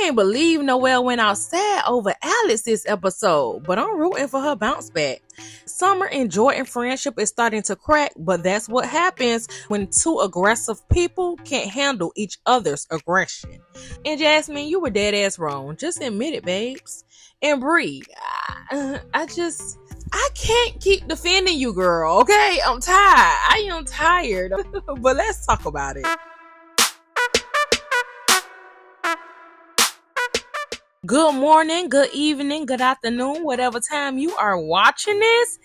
can't believe Noelle went outside over Alex this episode, but I'm rooting for her bounce back. Summer and Jordan friendship is starting to crack, but that's what happens when two aggressive people can't handle each other's aggression. And Jasmine, you were dead ass wrong. Just admit it, babes. And Bree, I can't keep defending you, girl, okay? I'm tired. I am tired. But let's talk about it. Good morning, good evening, good afternoon, whatever time you are watching this.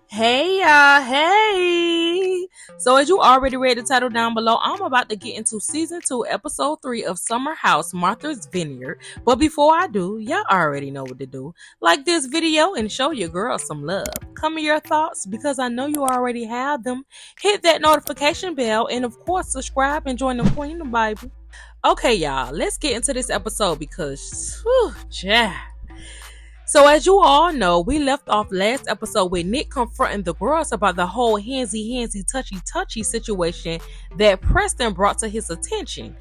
Hey y'all, hey. So as you already read the title down below, I'm about to get into season 2, episode 3 of Summer House, Martha's Vineyard. But before I do, y'all already know what to do. Like this video and show your girl some love. Comment your thoughts because I know you already have them. Hit that notification bell and of course subscribe and join the Queen of the Bible. Okay, y'all, let's get into this episode because, So as you all know, we left off last episode with Nick confronting the girls about the whole handsy, touchy situation that Preston brought to his attention.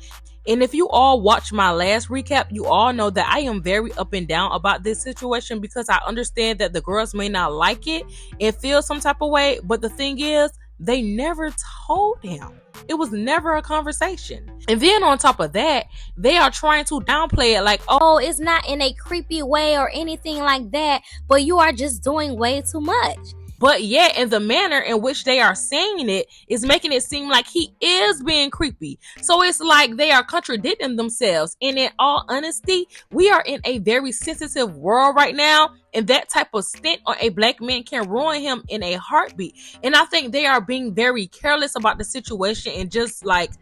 And if you all watched my last recap, you all know that I am very up and down about this situation because I understand that the girls may not like it and feel some type of way, but the thing is, they never told him. It was never a conversation. And then on top of that, they are trying to downplay it like, oh, it's not in a creepy way or anything like that, but you are just doing way too much. But yet, in the manner in which they are saying it is making it seem like he is being creepy. So it's like they are contradicting themselves. And in all honesty, we are in a very sensitive world right now. And that type of stint on a black man can ruin him in a heartbeat. And I think they are being very careless about the situation and just like,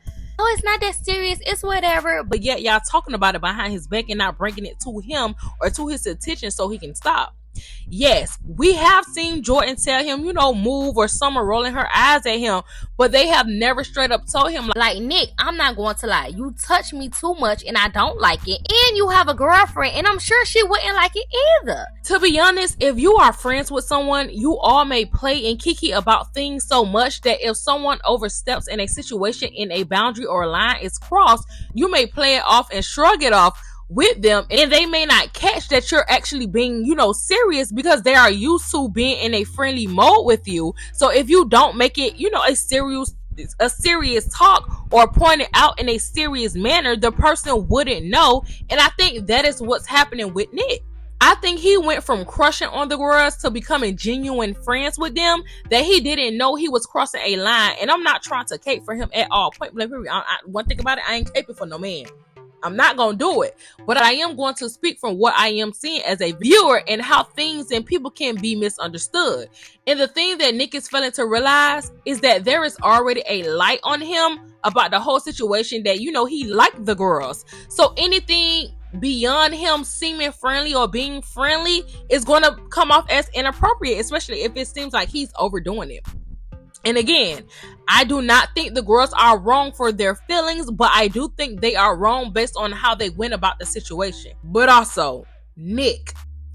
oh, it's not that serious, it's whatever. But yet y'all talking about it behind his back and not bringing it to him or to his attention so he can stop. Yes, we have seen Jordan tell him, move, or Summer rolling her eyes at him, but they have never straight up told him like, Nick, I'm not going to lie, you touch me too much and I don't like it, and you have a girlfriend and I'm sure she wouldn't like it either. To be honest, if you are friends with someone, you all may play and kiki about things so much that if someone oversteps in a situation and a boundary or a line is crossed, you may play it off and shrug it off with them, and they may not catch that you're actually being, serious because they are used to being in a friendly mode with you. So if you don't make it, a serious talk or point it out in a serious manner, the person wouldn't know. And I think that is what's happening with Nick. I think he went from crushing on the girls to becoming genuine friends with them that he didn't know he was crossing a line. And I'm not trying to cape for him at all. Point blank period. One thing about it, I ain't caping for no man. I'm not going to do it, but I am going to speak from what I am seeing as a viewer and how things and people can be misunderstood. And the thing that Nick is failing to realize is that there is already a light on him about the whole situation that, he liked the girls. So anything beyond him seeming friendly or being friendly is going to come off as inappropriate, especially if it seems like he's overdoing it. And again, I do not think the girls are wrong for their feelings, but I do think they are wrong based on how they went about the situation. But also, Nick,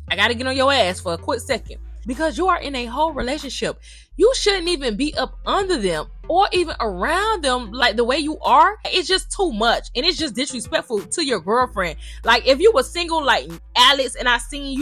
I gotta get on your ass for a quick second because you are in a whole relationship. You shouldn't even be up under them or even around them like the way you are. It's just too much and it's just disrespectful to your girlfriend. Like if you were single like Alex and I seen,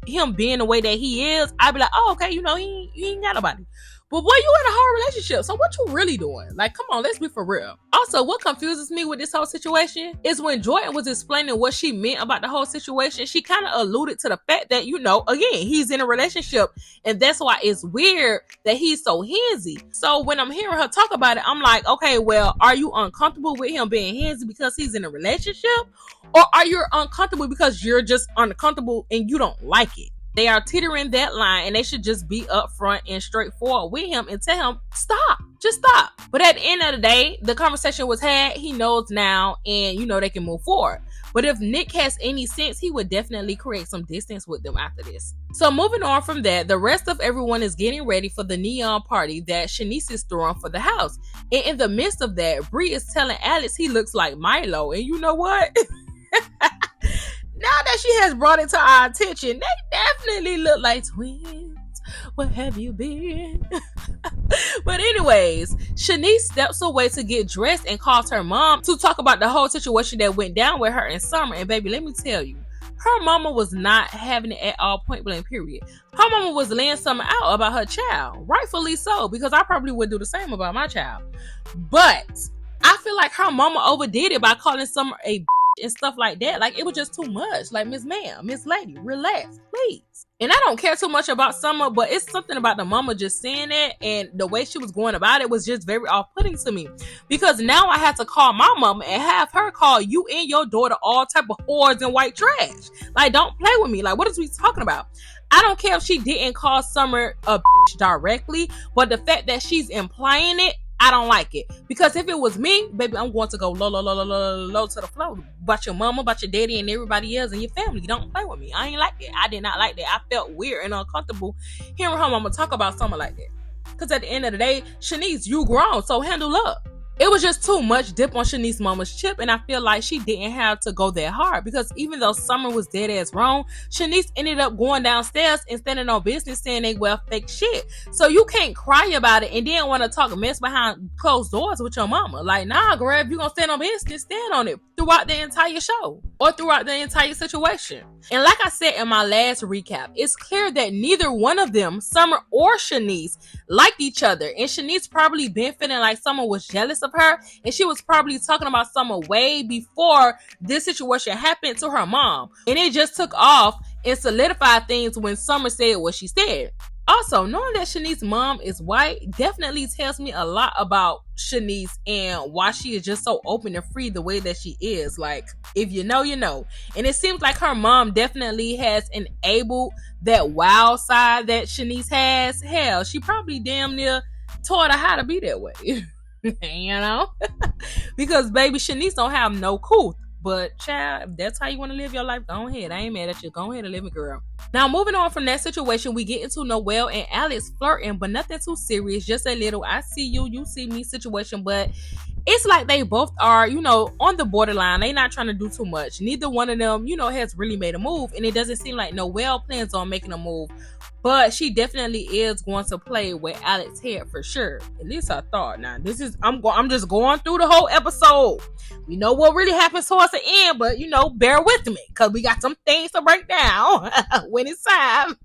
him being the way that he is, I'd be like, oh, okay, he ain't got nobody. But boy, you in a whole relationship, so what you really doing? Like, come on, let's be for real. Also, what confuses me with this whole situation is when Jordan was explaining what she meant about the whole situation, she kind of alluded to the fact that, again, he's in a relationship, and that's why it's weird that he's so handsy. So when I'm hearing her talk about it, I'm like, okay, well, are you uncomfortable with him being handsy because he's in a relationship? Or are you uncomfortable because you're just uncomfortable and you don't like it? They are teetering that line and they should just be upfront and straightforward with him and tell him, stop, just stop. But at the end of the day, the conversation was had, he knows now, and they can move forward. But if Nick has any sense, he would definitely create some distance with them after this. So moving on from that, the rest of everyone is getting ready for the neon party that Shaniece is throwing for the house. And in the midst of that, Bree is telling Alex he looks like Milo. And you know what? Now that she has brought it to our attention, they definitely look like twins. Where have you been? But anyways, Shaniece steps away to get dressed and calls her mom to talk about the whole situation that went down with her in summer. And baby, let me tell you, her mama was not having it at all, point blank period. Her mama was laying something out about her child. Rightfully so, because I probably would do the same about my child. But I feel like her mama overdid it by calling Summer a and stuff like that. Like, it was just too much. Like, Miss Ma'am, Miss Lady, relax, please. And I don't care too much about Summer, but it's something about the mama just saying that, and the way she was going about it was just very off-putting to me. Because now I have to call my mama and have her call you and your daughter all type of whores and white trash. Like, don't play with me. Like, what is we talking about? I don't care if she didn't call Summer a directly, but the fact that she's implying it, I don't like it. Because if it was me, baby, I'm going to go low to the floor. About your mama, about your daddy, and everybody else in your family. Don't play with me. I ain't like that. I did not like that. I felt weird and uncomfortable hearing her mama talk about something like that. Because at the end of the day, Shaniece, you grown, so handle up. It was just too much dip on Shaniece's mama's chip, and I feel like she didn't have to go that hard, because even though Summer was dead ass wrong, Shaniece ended up going downstairs and standing on business saying they were fake shit. So you can't cry about it and then want to talk mess behind closed doors with your mama. Like, nah, girl, if you gonna stand on business, stand on it throughout the entire show or throughout the entire situation. And like I said in my last recap, it's clear that neither one of them, Summer or Shaniece, liked each other, and Shaniece probably been feeling like Summer was jealous of her, and she was probably talking about Summer way before this situation happened to her mom, and it just took off and solidified things when Summer said what she said. Also, knowing that Shaniece's mom is white definitely tells me a lot about Shaniece and why she is just so open and free the way that she is. Like, if you know, you know. And it seems like her mom definitely has enabled that wild side that Shaniece has. Hell, she probably damn near taught her how to be that way. You know? Because baby, Shaniece don't have no cool. But child, if that's how you want to live your life, go ahead. I ain't mad at you. Go ahead and live it, girl. Now, moving on from that situation, we get into Noelle and Alex flirting, but nothing too serious. Just a little I see you, you see me situation. But it's like they both are, you know, on the borderline. They not trying to do too much. Neither one of them, you know, has really made a move. And it doesn't seem like Noelle plans on making a move. But she definitely is going to play with Alex's head for sure. At least I thought. Now, this is I'm just going through the whole episode. We know what really happens towards the end, but you know, bear with me, because we got some things to break down when it's time.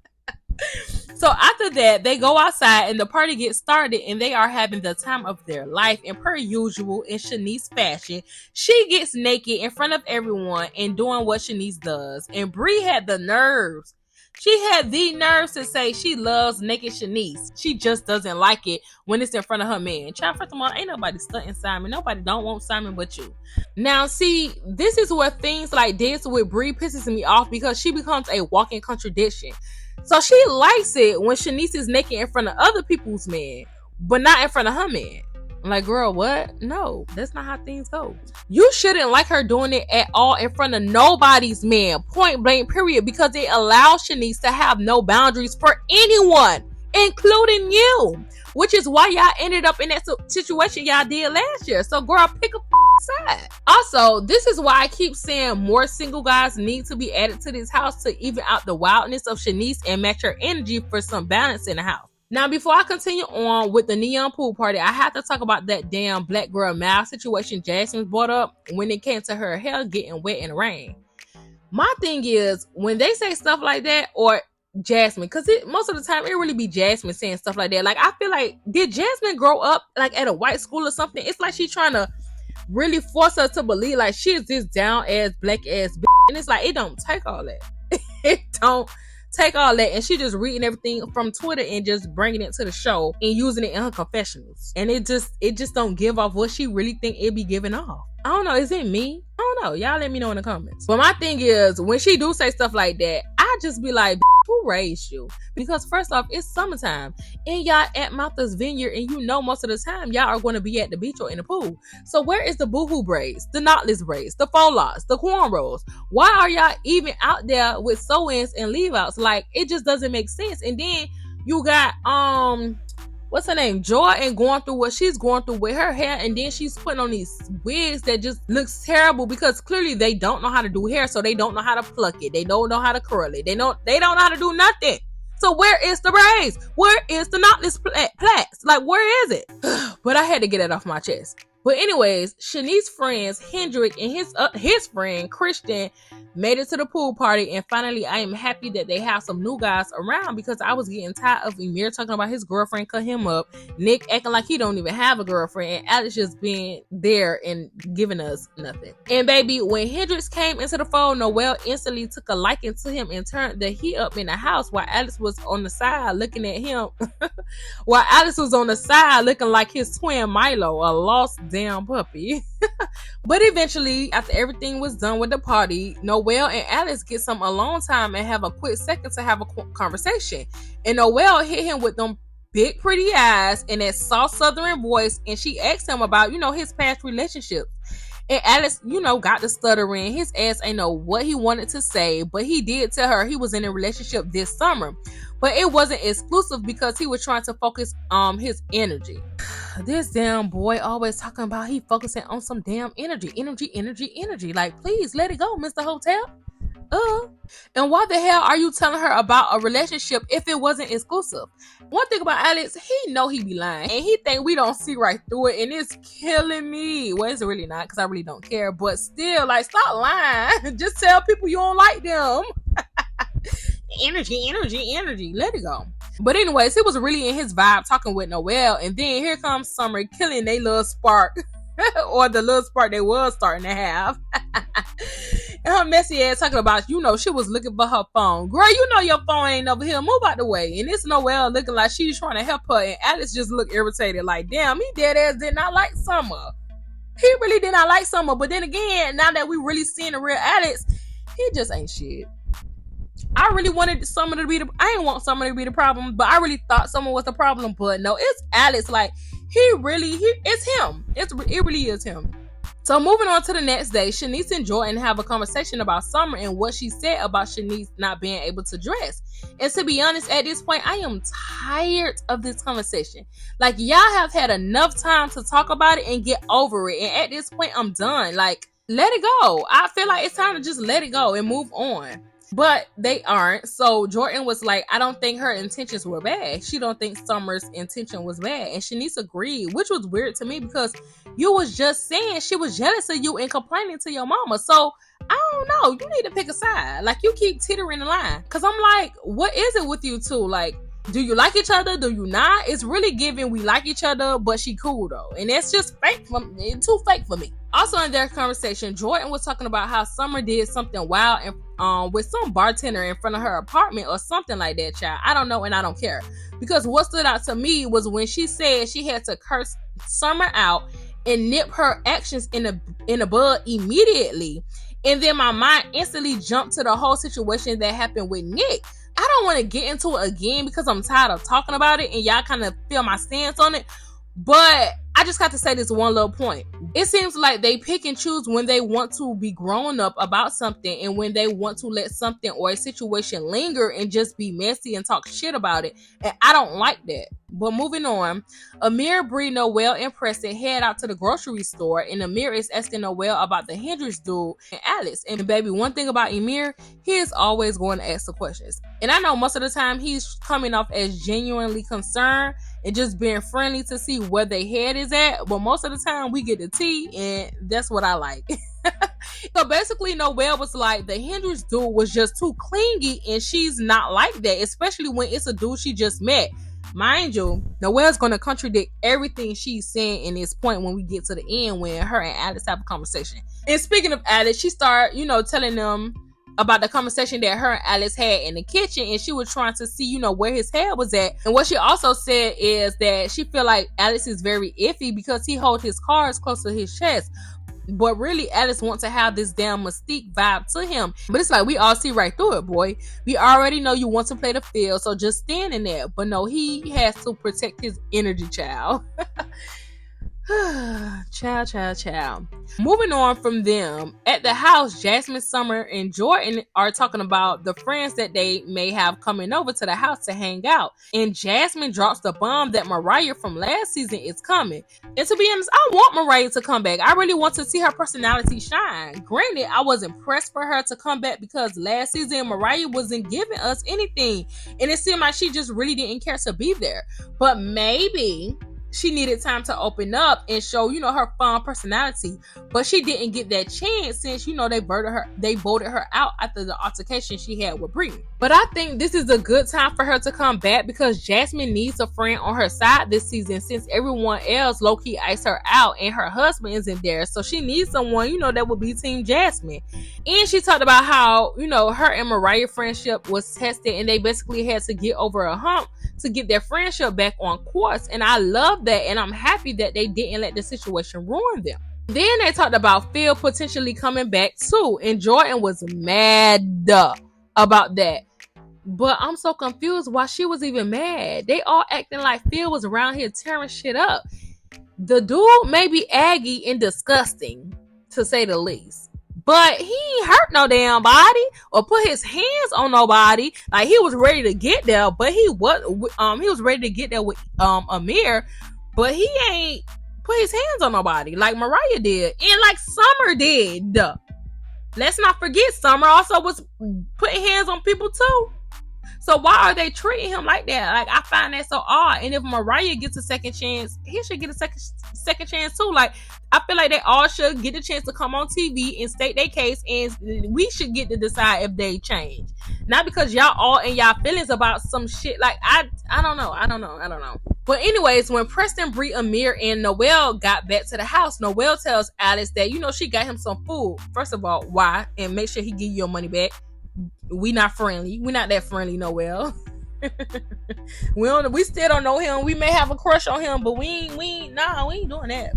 So after that, they go outside and the party gets started, and they are having the time of their life. And per usual, in Shaniece fashion, she gets naked in front of everyone and doing what Shaniece does. And Bree had the nerves. She had the nerves to say she loves naked Shaniece. She just doesn't like it when it's in front of her man. Child, first of all, ain't nobody stunting Simon. Nobody don't want Simon but you. Now, see, this is where things like this with Bree pisses me off, because she becomes a walking contradiction. So she likes it when Shaniece is naked in front of other people's men, but not in front of her man. Like, girl, what? No, that's not how things go. You shouldn't like her doing it at all in front of nobody's man, point blank period, because it allows Shaniece to have no boundaries for anyone, including you, which is why y'all ended up in that situation y'all did last year. So girl, pick a side. Also, this is why I keep saying more single guys need to be added to this house to even out the wildness of Shaniece and match her energy for some balance in the house. Now, before I continue on with the neon pool party, I have to talk about that damn black girl mouth situation Jasmine brought up when it came to her hair getting wet in the rain. My thing is, when they say stuff like that, or Jasmine, because most of the time it really be Jasmine saying stuff like that. Like, I feel like, did Jasmine grow up like at a white school or something? It's like she's trying to really force us to believe like she's this down ass black ass bitch. And it's like, it don't take all that. It don't take all that. And she just reading everything from Twitter and just bringing it to the show and using it in her confessionals. And it just don't give off what she really think it be giving off. I don't know. Is it me? I don't know. Y'all let me know in the comments. But my thing is, when she do say stuff like that, I just be like, who raised you? Because first off, it's summertime and y'all at Martha's Vineyard, and you know most of the time y'all are going to be at the beach or in the pool. So where is the boohoo braids, the knotless braids, the faux locks, the cornrows? Why are y'all even out there with sew-ins and leave-outs? Like, it just doesn't make sense. And then you got what's her name, Jordan, going through what she's going through with her hair, and then she's putting on these wigs that just looks terrible, because clearly they don't know how to do hair, so they don't know how to pluck it, they don't know how to curl it, they don't know how to do nothing. So where is the braids? Where is the knotless plaits? Like, where is it? But I had to get it off my chest. But anyways, Shaniece's friends, Hendrick and his friend, Christian, made it to the pool party. And finally, I am happy that they have some new guys around, because I was getting tired of Amir talking about his girlfriend cut him up, Nick acting like he don't even have a girlfriend, and Alex just being there and giving us nothing. And baby, when Hendrix came into the fold, Noelle instantly took a liking to him and turned the heat up in the house, while Alex was on the side looking at him. While Alex was on the side looking like his twin Milo, a lost damn puppy. But eventually, after everything was done with the party, Noelle and Alex get some alone time and have a quick second to have a conversation. And Noelle hit him with them big pretty eyes and that soft southern voice, and she asked him about, his past relationships. And Alex, got the stuttering. His ass ain't know what he wanted to say, but he did tell her he was in a relationship this summer. But it wasn't exclusive because he was trying to focus on his energy. This damn boy always talking about he focusing on some damn energy. Like, please let it go, Mr. Hotel. And why the hell are you telling her about a relationship if it wasn't exclusive? One thing about Alex, he know he be lying, and he think we don't see right through it, and it's killing me. Well, it's really not, because I really don't care, but still, like, stop lying. Just tell people you don't like them. Energy, let it go. But anyways, he was really in his vibe talking with Noelle, and then here comes Summer killing they little spark, or the little spark they was starting to have. And her messy ass talking about, she was looking for her phone. Girl, your phone ain't over here. Move out the way. And it's Noelle looking like she's trying to help her, and Alex just looked irritated like, damn, he dead ass did not like Summer. He really did not like Summer. But then again, now that we really seeing the real Alex, he just ain't shit. I really wanted Summer to be I didn't want Summer to be the problem, but I really thought Summer was the problem. But no, it's Alex. Like, it's him. It really is him. So moving on to the next day, Shaniece and Jordan have a conversation about Summer and what she said about Shaniece not being able to dress. And to be honest, at this point, I am tired of this conversation. Like, y'all have had enough time to talk about it and get over it. And at this point, I'm done. Like, let it go. I feel like it's time to just let it go and move on. But they aren't. So Jordan was like, I don't think her intentions were bad. She don't think Summer's intention was bad. And Shaniece agreed, which was weird to me because you was just saying she was jealous of you and complaining to your mama. So I don't know. You need to pick a side. Like, you keep teetering the line. Because I'm like, what is it with you two? Like, do you like each other? Do you not? It's really giving we like each other, but she cool though. And that's just fake for me. It's too fake for me. Also in their conversation, Jordan was talking about how Summer did something wild and with some bartender in front of her apartment or something like that, child. I don't know, and I don't care. Because what stood out to me was when she said she had to curse Summer out and nip her actions in the bud immediately. And then my mind instantly jumped to the whole situation that happened with Nick. I don't want to get into it again because I'm tired of talking about it and y'all kind of feel my stance on it. But I just got to say this one little point. It seems like they pick and choose when they want to be grown up about something and when they want to let something or a situation linger and just be messy and talk shit about it. And I don't like that. But moving on, Amir, Bree, Noelle, and Preston head out to the grocery store, and Amir is asking Noelle about the Hendrix dude and Alex. And baby, one thing about Amir, he is always going to ask the questions. And I know most of the time he's coming off as genuinely concerned and just being friendly to see where their head is at. But most of the time we get the tea, and that's what I like. So basically, Noelle was like, the Hendrix dude was just too clingy, and she's not like that, especially when it's a dude she just met. Mind you, Noelle's going to contradict everything she's saying in this point when we get to the end, when her and Alex have a conversation. And speaking of Alex, she started, telling them about the conversation that her and Alex had in the kitchen, and she was trying to see, where his head was at. And what she also said is that she feel like Alex is very iffy because he holds his cards close to his chest. But really, Alex wants to have this damn mystique vibe to him. But it's like, we all see right through it, boy. We already know you want to play the field, so just stand in there. But no, he has to protect his energy, child. Child. Moving on from them, at the house, Jasmine, Summer, and Jordan are talking about the friends that they may have coming over to the house to hang out. And Jasmine drops the bomb that Mariah from last season is coming. And to be honest, I want Mariah to come back. I really want to see her personality shine. Granted, I was impressed for her to come back because last season Mariah wasn't giving us anything. And it seemed like she just really didn't care to be there. But maybe she needed time to open up and show, her fun personality. But she didn't get that chance since, they voted her out after the altercation she had with Brittany. But I think this is a good time for her to come back because Jasmine needs a friend on her side this season since everyone else low-key iced her out and her husband isn't there. So she needs someone, that would be Team Jasmine. And she talked about how, her and Mariah friendship was tested and they basically had to get over a hump to get their friendship back on course. And I love that, and I'm happy that they didn't let the situation ruin them. Then they talked about Phil potentially coming back too, and Jordan was mad about that. But I'm so confused why she was even mad. They all acting like Phil was around here tearing shit up. The dude may be aggy and disgusting, to say the least. But he ain't hurt no damn body or put his hands on nobody. Like, he was ready to get there, but he was ready to get there with Amir, but he ain't put his hands on nobody like Mariah did and like Summer did. Let's not forget, Summer also was putting hands on people too. So why are they treating him like that? Like, I find that so odd. And if Mariah gets a second chance, he should get a second chance too. Like, I feel like they all should get a chance to come on TV and state their case, and we should get to decide if they change. Not because y'all all in y'all feelings about some shit. Like, I don't know. But anyways, when Preston, Bree, Amir, and Noelle got back to the house, Noelle tells Alex that, she got him some food. First of all, why? And make sure he give you your money back. We not friendly. We not that friendly, Noelle. We still don't know him. We may have a crush on him, but we ain't doing that.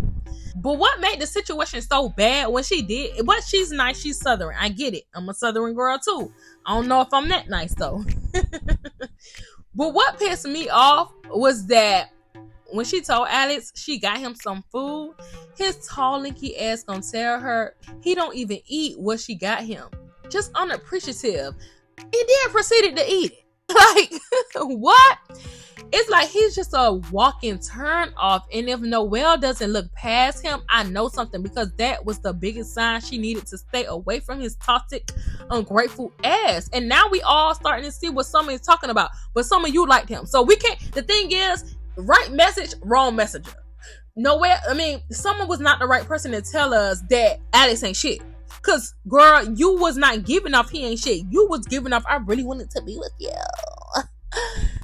But what made the situation so bad when she did? But she's nice. She's Southern. I get it. I'm a Southern girl too. I don't know if I'm that nice though. But what pissed me off was that when she told Alex she got him some food, his tall, lanky ass gonna tell her he don't even eat what she got him. Just unappreciative. And then proceeded to eat it. Like, what? It's like he's just a walking turn off. And if Noelle doesn't look past him, I know something, because that was the biggest sign she needed to stay away from his toxic, ungrateful ass. And now we all starting to see what Summer is talking about. But some of you liked him. So we can't, the thing is, right message, wrong messenger. Summer was not the right person to tell us that Alex ain't shit. Cause girl, you was not giving off he ain't shit. You was giving off I really wanted to be with you.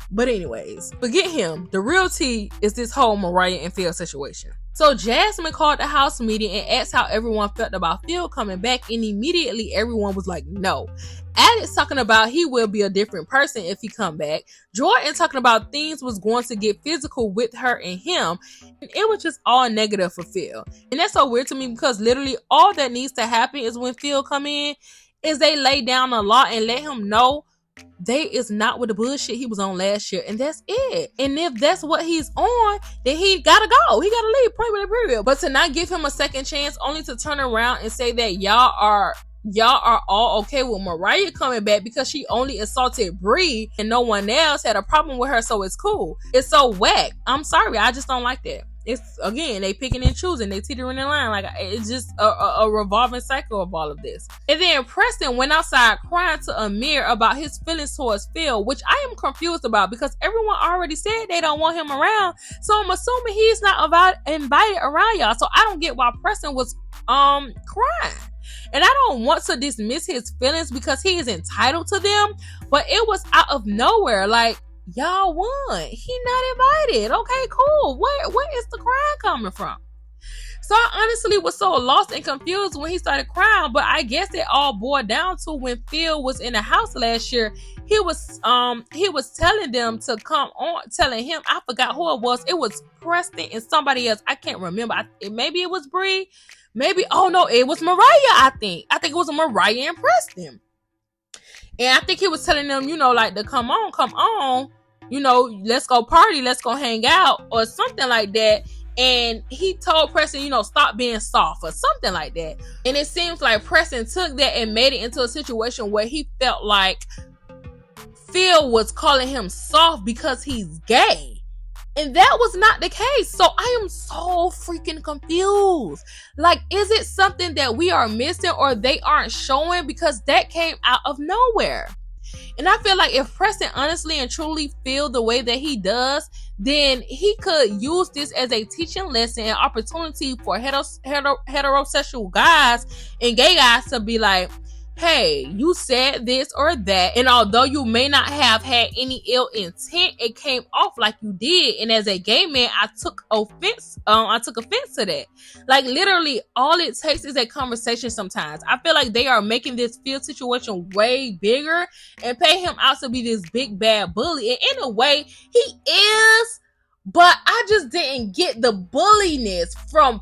But anyways, forget him. The real tea is this whole Mariah and Phil situation. So Jasmine called the house meeting and asked how everyone felt about Phil coming back, and immediately everyone was like, no. Alex talking about he will be a different person if he come back. Jordan talking about things was going to get physical with her and him. And it was just all negative for Phil. And that's so weird to me, because literally all that needs to happen is when Phil come in is they lay down the law and let him know they is not with the bullshit he was on last year, and that's it. And if that's what he's on, then he gotta go. He gotta leave. Period. But to not give him a second chance, only to turn around and say that y'all are all okay with Mariah coming back because she only assaulted Bree and no one else had a problem with her, so it's cool. It's so whack. I'm sorry, I just don't like that. It's, again, they picking and choosing, they teetering in line. Like, it's just a revolving cycle of all of this. And then Preston went outside crying to Amir about his feelings towards Phil, which I am confused about, because everyone already said they don't want him around. So I'm assuming he's not invited around y'all. So I don't get why Preston was crying. And I don't want to dismiss his feelings because he is entitled to them, but it was out of nowhere. Like, y'all won. He not invited. Okay, cool. Where is the crying coming from? So I honestly was so lost and confused when he started crying, but I guess it all boiled down to when Phil was in the house last year. He was telling them to come on, telling him, I forgot who it was. It was Preston and somebody else. I can't remember. Maybe it was Bree. Maybe, oh no, it was Mariah, I think it was Mariah and Preston. And I think he was telling them, like, to come on, let's go party, let's go hang out, or something like that. and he told Preston, stop being soft or something like that. And it seems like Preston took that and made it into a situation where he felt like Phil was calling him soft because he's gay. And that was not the case. So I am so freaking confused. Like, is it something that we are missing or they aren't showing? Because that came out of nowhere. And I feel like if Preston honestly and truly feel the way that he does, then he could use this as a teaching lesson and opportunity for heterosexual guys and gay guys to be like, hey, you said this or that, and although you may not have had any ill intent, it came off like you did. And as a gay man, I took offense to that. Like, literally, all it takes is a conversation sometimes. I feel like they are making this field situation way bigger and pay him out to be this big bad bully. And in a way, he is, but I just didn't get the bulliness from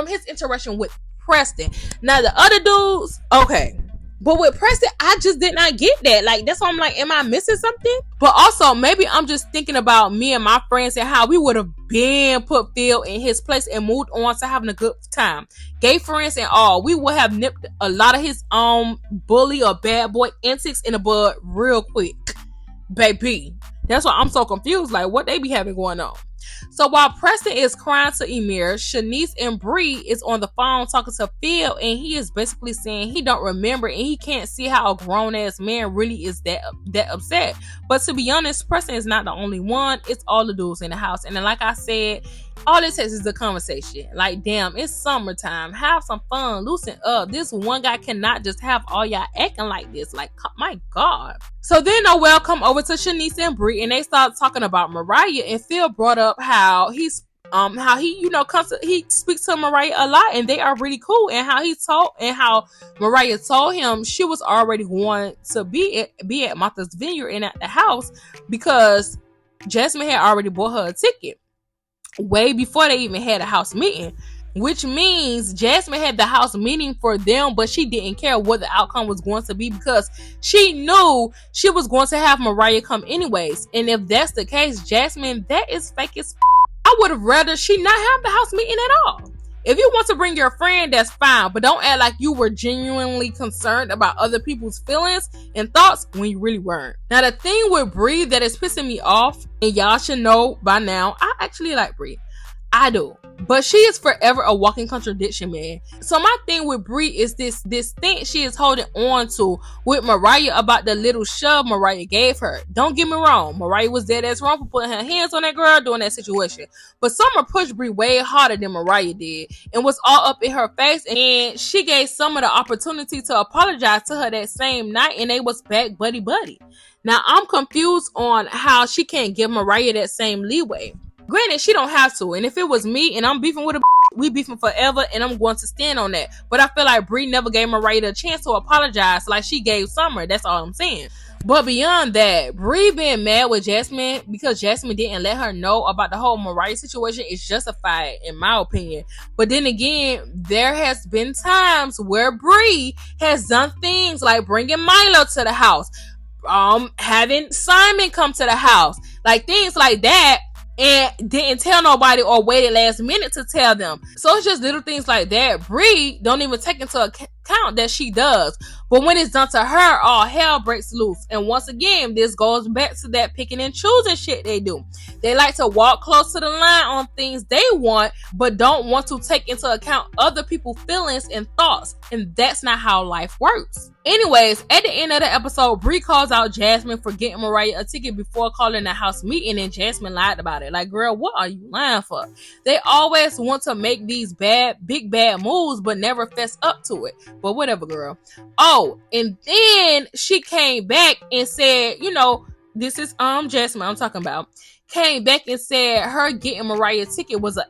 his interaction with Preston. Now the other dudes, okay, but with Preston, I just did not get that. Like, that's why I'm like, am I missing something? But also, maybe I'm just thinking about me and my friends and how we would have been put Phil in his place and moved on to having a good time. Gay friends and all, we would have nipped a lot of his bully or bad boy antics in the bud real quick, baby. That's why I'm so confused. Like, what they be having going on? So while Preston is crying to Amir, Shaniece and Bree is on the phone talking to Phil, and he is basically saying he don't remember and he can't see how a grown-ass man really is that upset. But to be honest, Preston is not the only one. It's all the dudes in the house. And then, like I said, all it takes is a conversation. Like, damn, it's summertime. Have some fun. Loosen up. This one guy cannot just have all y'all acting like this. Like, my God. So then Noelle come over to Shaniece and Bree, and they start talking about Mariah, and Phil brought up how he speaks to Mariah a lot, and they are really cool, and how Mariah told him she was already going to be at Martha's Vineyard and at the house because Jasmine had already bought her a ticket way before they even had a house meeting. Which means Jasmine had the house meeting for them, but she didn't care what the outcome was going to be because she knew she was going to have Mariah come anyways. And if that's the case, Jasmine, that is fake as I would have rather she not have the house meeting at all. If you want to bring your friend, that's fine, but don't act like you were genuinely concerned about other people's feelings and thoughts when you really weren't. Now, the thing with Bree that is pissing me off, and y'all should know by now, I actually like Bree. I do. But she is forever a walking contradiction, man. So my thing with Bree is this thing she is holding on to with Mariah about the little shove Mariah gave her. Don't get me wrong. Mariah was dead ass wrong for putting her hands on that girl during that situation. But Summer pushed Bree way harder than Mariah did and was all up in her face. And she gave Summer the opportunity to apologize to her that same night, and they was back buddy. Now I'm confused on how she can't give Mariah that same leeway. Granted, she don't have to, and if it was me and I'm beefing with we beefing forever, and I'm going to stand on that. But I feel like Bree never gave Mariah a chance to apologize like she gave Summer. That's all I'm saying. But beyond that, Bree being mad with Jasmine because Jasmine didn't let her know about the whole Mariah situation is justified, in my opinion. But then again, there has been times where Bree has done things like bringing Milo to the house, having Simon come to the house, like things like that, and didn't tell nobody or waited last minute to tell them. So it's just little things like that. Bree don't even take into account that she does. But when it's done to her, all hell breaks loose. And once again, this goes back to that picking and choosing shit they do. They like to walk close to the line on things they want, but don't want to take into account other people's feelings and thoughts. And that's not how life works. Anyways, at the end of the episode, Bree calls out Jasmine for getting Mariah a ticket before calling the house meeting, and Jasmine lied about it. Like, girl, what are you lying for? They always want to make these big bad moves, but never fess up to it. But whatever, girl. Oh, and then she came back and said, this is Jasmine I'm talking about. Came back and said her getting Mariah a ticket was an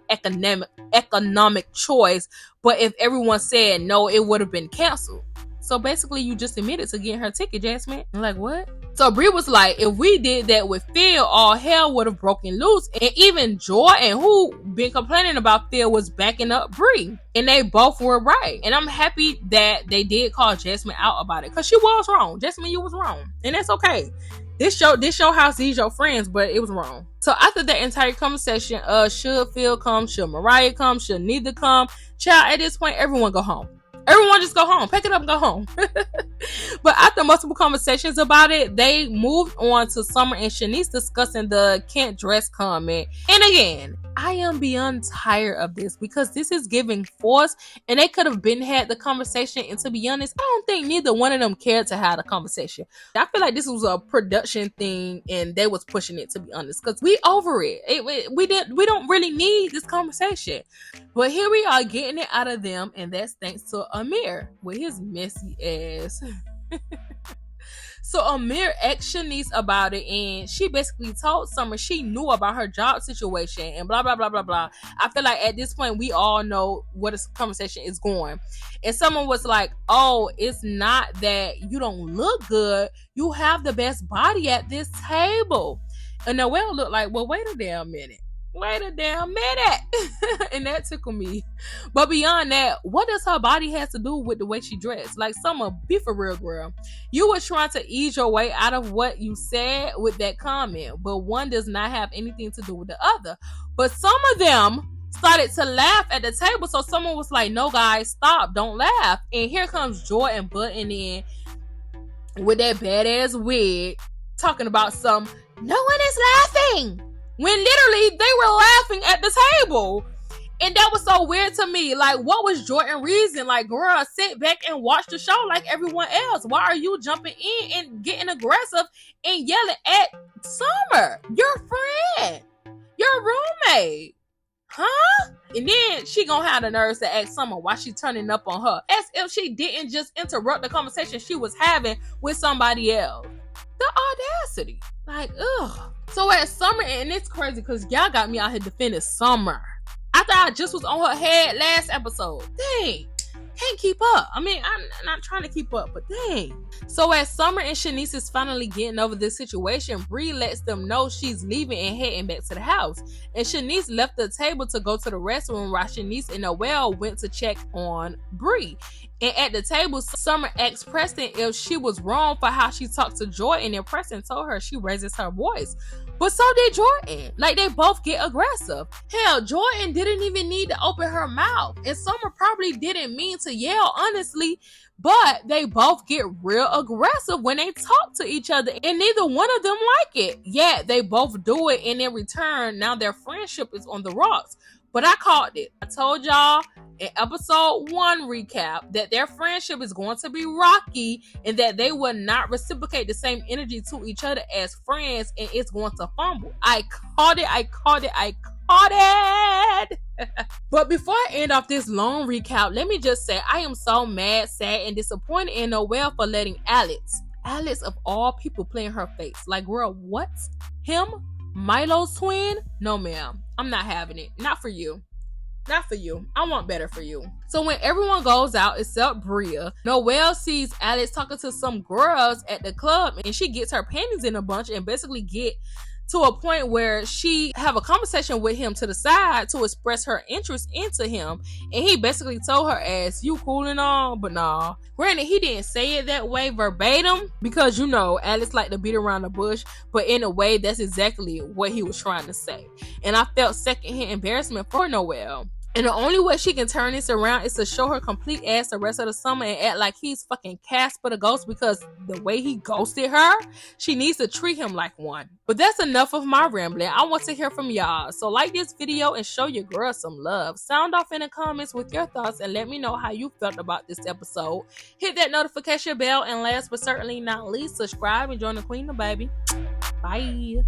economic choice, but if everyone said no, it would have been canceled. So basically, you just admitted to getting her ticket, Jasmine. I'm like, what? So Bree was like, if we did that with Phil, all hell would have broken loose. And even Jordan, who been complaining about Phil, was backing up Bree. And they both were right. And I'm happy that they did call Jasmine out about it, because she was wrong. Jasmine, you was wrong. And that's okay. This show how sees your friends, but it was wrong. So after that entire conversation, should Phil come? Should Mariah come? Should neither come? Child, at this point, everyone go home. Everyone just go home. Pack it up and go home. But after multiple conversations about it, they moved on to Summer and Shaniece discussing the can't dress comment. And again, I am beyond tired of this because this is giving force, and they could have been had the conversation. And to be honest, I don't think neither one of them cared to have the conversation. I feel like this was a production thing and they was pushing it, to be honest, because we over it. We don't really need this conversation. But here we are getting it out of them, and that's thanks to Amir with his messy ass. So Amir asked Shaniece about it, and she basically told Summer she knew about her job situation and blah blah blah blah blah. I feel like at this point we all know where this conversation is going. And Summer was like, "Oh, it's not that you don't look good. You have the best body at this table." And Noelle looked like, "Well, wait a damn minute. And that tickled me. But beyond that, what does her body have to do with the way she dressed? Like, Summer, be for real, girl. You were trying to ease your way out of what you said with that comment, but one does not have anything to do with the other. But some of them started to laugh at the table, so someone was like, "No, guys, stop, don't laugh." And here comes Jordan butting in with that badass wig, talking about some, "No one is laughing," when literally they were laughing at the table. And that was so weird to me. Like, what was Jordan's reason? Like, girl, sit back and watch the show like everyone else. Why are you jumping in and getting aggressive and yelling at Summer, your friend, your roommate? Huh? And then she gonna have the nerves to ask Summer why she turning up on her, as if she didn't just interrupt the conversation she was having with somebody else. The audacity. Like, ugh. So at Summer, and it's crazy because y'all got me out here defending Summer after I just was on her head last episode. Dang. Can't keep up. I mean, I'm not trying to keep up, but dang. So as Summer and Shaniece is finally getting over this situation, Bree lets them know she's leaving and heading back to the house. And Shaniece left the table to go to the restroom while Shaniece and Noelle went to check on Bree. And at the table, Summer asked Preston if she was wrong for how she talked to Jordan, and Preston told her she raises her voice. But so did Jordan. Like, they both get aggressive. Hell, Jordan didn't even need to open her mouth. And Summer probably didn't mean to yell, honestly. But they both get real aggressive when they talk to each other. And neither one of them like it. Yet, they both do it. And in return, now their friendship is on the rocks. But I called it. I told y'all in episode 1 recap that their friendship is going to be rocky and that they will not reciprocate the same energy to each other as friends, and it's going to fumble. I called it. But before I end off this long recap, let me just say I am so mad, sad, and disappointed in Noelle for letting Alex of all people, play in her face. Like, girl, what? Him? Milo's twin? No, ma'am. I'm not having it. Not for you. Not for you. I want better for you. So when everyone goes out except Bria, Noelle sees Alex talking to some girls at the club, and she gets her panties in a bunch and basically get to a point where she have a conversation with him to the side to express her interest into him. And he basically told her ass, "You cool and all, but nah." Granted, he didn't say it that way verbatim because, you know, Alex like to beat around the bush, but in a way, that's exactly what he was trying to say. And I felt secondhand embarrassment for Noelle. And the only way she can turn this around is to show her complete ass the rest of the summer and act like he's fucking Casper the Ghost, because the way he ghosted her, she needs to treat him like one. But that's enough of my rambling. I want to hear from y'all. So like this video and show your girl some love. Sound off in the comments with your thoughts and let me know how you felt about this episode. Hit that notification bell, and last but certainly not least, subscribe and join the queen, the baby. Bye.